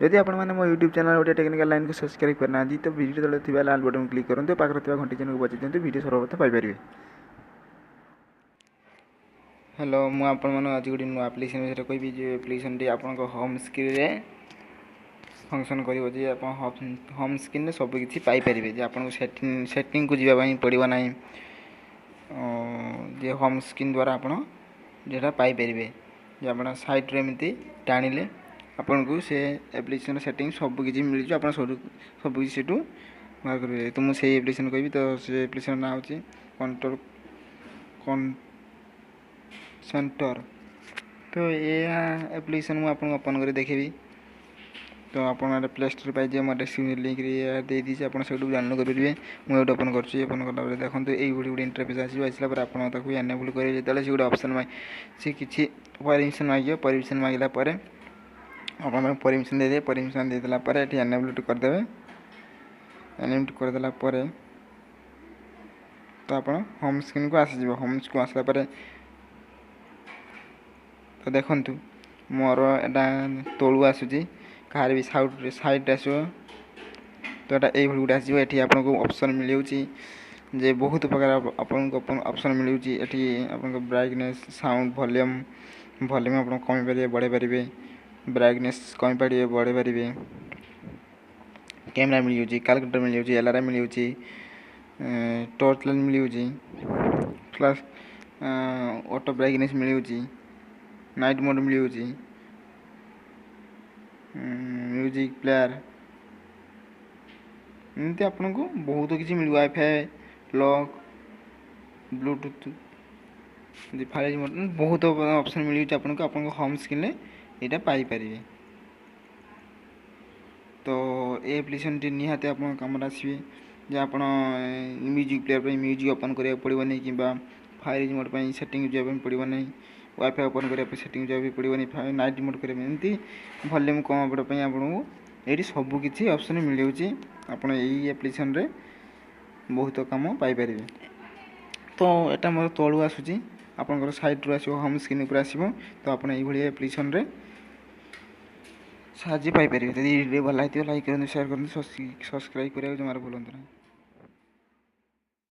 जदि आपण मैंने मो YouTube channel Odia technical line को सब्सक्राइब करना तो वीडियो तले थिबा लाल बटन क्लिक करंतु पाखरे थिबा घंटी चिन्ह को बजाई दियंतु वीडियो सर्वप्रथम पाई परिबे। हेलो मु आपण मन आज गोटे नुआ एप्लिकेशन विषय कहबी जे एप्लिकेशन टी आपन होम स्क्रीन रे फंक्शन करिवो जे आपन होम स्क्रीन रे सब किछि पाई परिबे जे आपन सेटिंग को जीवा पई पड़िबो नाही जे होम स्क्रीन द्वारा आपन जेटा पाई परिबे जे आपन साइट रे एमिति टाणिले आपन को से एप्लिकेशन सेटिंग सब किछि मिल जो आपन सब किछि सेटू मार करबे। तो मु से एप्लिकेशन कहबी तो से एप्लिकेशन ना होछि कंट्रोल सेंटर। तो ये एप्लिकेशन मु आपन ओपन कर देखेबी तो आपन प्ले स्टोर पाई जे मोर डिस्क्रिप्शन लिंक रे दे दी आपन सेटू डाउनलोड कर परिबे। मु एटा ओपन करछि ओपन करला बरे देखंतु एई गुडी इंटरफेस आसिला पर आपन ताकू एनेबल करे जेतले से गुडी ऑप्शन माइ से किछि परमिशन मागिला परे आपन परमिशन दे दे परमिशन दे देला परे एठी एनेबल कर देबे। एनेबल कर देला परे तो आपन होम स्क्रीन को आसी जिवो होम स्क्रीन को आसला परे तो देखंतु मोर एटा तोळु आसुची कार भी साइड आसो तो एटा एई भली गुडा आसीबो। एठी आपन को ऑप्शन मिलउची जे बहुत प्रकार आपन को ऑप्शन मिलउची एठी आपन को ब्राइटनेस साउंड वॉल्यूम आपन कमी परिबे बढ़े परिबे ब्राइटनेस कमी परिबे बढ़े परिबे कैमरा मिलउची कैलकुलेटर मिलउची अलार्म मिलउची टॉर्च लाइट मिलउची प्लस ऑटो ब्राइटनेस मिलउची नाइट मोड मिलउची म्यूजिक प्लेयर एमती आपन को बहुत किसी मिल WiFi lock bluetooth five mode बहुत ऑप्शन मिल आपन को होम स्क्रीन रे एटा पाई परिबे। तो ए एप्लिकेशन टी निहाते आपन काम आसीबे जे आपन म्यूजिक प्लेयर पे म्यूजिक ओपन करिया पड़िबो नै किबा फाइव मोड पे सेटिंग जे पड़िबो नै वाईफाई ओपन करिया पे सेटिंग जे पड़िबो नै नाइट मोड करिया एमती वॉल्यूम कम पड़ पे आपन को एठी सब किछि ऑप्शन मिलउची आपन एई एप्लिकेशन रे बहुत काम पाई परिबे। तो एटा मोर तळु आसुची आपन साइट रो आसीबो होम स्क्रीन ऊपर आसीबो तो आपन एई भली एप्लिकेशन रे साजी पाई परिबे। यदि वीडियो भल लागियो लाइक करन शेयर करन सब्सक्राइब करिया जमार भूलंतु।